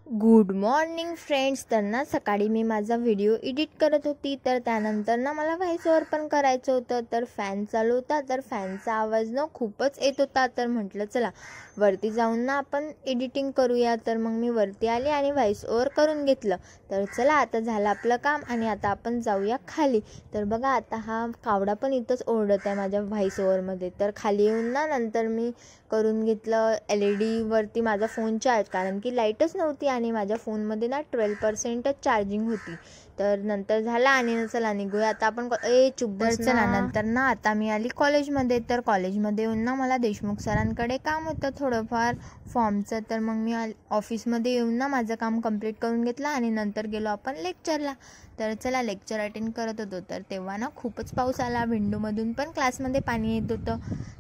Good morning friends. तर ना सकाळी मी माझा व्हिडिओ एडिट करत होती, तर त्यानंतर ना मला व्हॉइस ओव्हर पण करायचं होतं. तर फॅन चालू होता, तर फॅनचा आवाज ना खूपच येत होता. तर म्हटलं चला वरती जाऊन ना आपण एडिटिंग करूया. तर मग मी वरती आली आणि व्हॉइस ओव्हर करून घेतलं. तर चला आता झालं आपलं काम आणि आता आपण जाऊया खाली. तर बघा आता हा कावडा पण इथंच ओरडत आहे माझ्या व्हॉइस ओव्हरमध्ये. तर खाली येऊन ना नंतर मी करून घेतलं LED वरती माझा फोन चार्ज, कारण की लाईटच नव्हती आणि माझ्या फोनमध्ये ना 12%च चार्जिंग होती. तर नंतर झाला आणि चला निघूया आता आपण चला नंतर ना आता मी आली कॉलेजमध्ये. तर कॉलेजमध्ये येऊन ना मला देशमुख सरांकडे काम होतं थोडंफार फॉर्मचं. तर मग मी ऑफिसमध्ये येऊन ना माझं काम कंप्लीट करून घेतलं आणि नंतर गेलो आपण लेक्चरला. तर चला लेक्चर अटेंड करत होतो. तर तेव्हा ना खूपच पाऊस आला, विंडोमधून पण क्लासमध्ये पाणी येत होतं.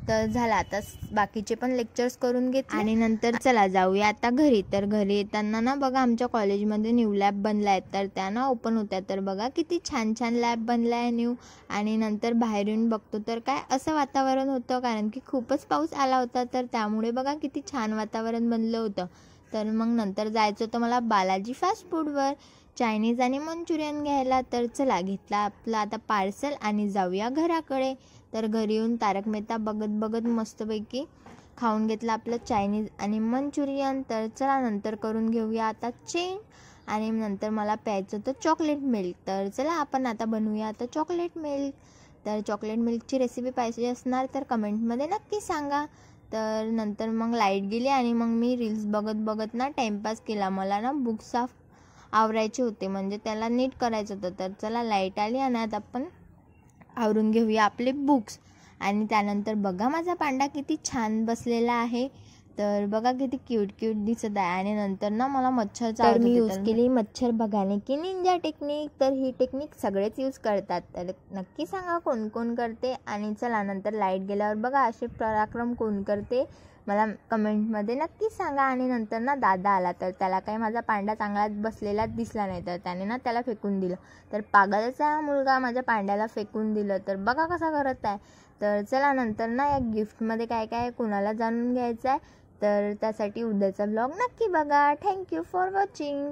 तर झालं आता बाकीचे पण लेक्चर्स करून घेतले आणि नंतर चला जाऊया आता घरी. तर घरी येताना ना बघा आमच्या कॉलेजमध्ये न्यू लॅब बनला आहे, तर त्या ना ओपन होत्या. तर बघा किती छान छान लॅब बनला आहे न्यू. आणि नंतर बाहेर येऊन बघतो तर काय असं वातावरण होतं, कारण की खूपच पाऊस आला होता. तर त्यामुळे बघा किती छान वातावरण बनलं होतं. तर मग नंतर जायचं होतं मला बालाजी फास्ट फूडवर चायनीज आणि मंचुरियन घ्यायला. तर चला घेतला आपला आता पार्सल आणि जाऊया घराकडे. तर घरी येऊन तारक मेहता बघत बघत मस्तपैकी खाऊन घेतलं आपलं चायनीज आणि मंचुरियन. तर चला नंतर करून घेऊया आता चेंज आणि नंतर मला प्यायचं होतं चॉकलेट मिल्क. तर चला आपण आता बनवूया आता चॉकलेट मिल्क. तर चॉकलेट मिल्कची रेसिपी पाहिजे असणार तर कमेंटमध्ये नक्की सांगा. तर नंतर मग लाईट गेली आणि मग मी रील्स बघत बघत ना टाईमपास केला. मला ना बुक साफ आवरायचे होते, म्हणजे त्याला नीट करायचं होतं. तर चला लाईट आली आणि आता आपण आवरून घेऊया आपले बुक्स. आणि त्यानंतर बघा माझा पांडा किती छान बसलेला आहे. तर बघा किती क्यूट क्यूट दिसत आहे. आणि नंतर ना मला मच्छर चावत होते, मी यूज केली मच्छर भगाने की निंजा टेक्निक. तर ही टेक्निक सगळेच यूज करतात, तर नक्की सांगा कोण कोण करते. आणि चला नंतर लाईट गेल्यावर बघा असे पराक्रम कोण करते मला कमेंटमध्ये नक्की सांगा. आणि नंतर ना दादा आला, तर त्याला काही माझा पांडा चांगला बसलेलाच दिसला नाही, तर त्याने ना त्याला फेकून दिलं. तर पागलचा मुलगा माझ्या पांड्याला फेकून दिलं. तर बघा कसा करत आहे. तर चला नंतर ना या गिफ्टमध्ये काय काय कोणाला जाणून घ्यायचं आहे, तर त्यासाठी उद्याचा ब्लॉग नक्की बघा. Thank you for watching.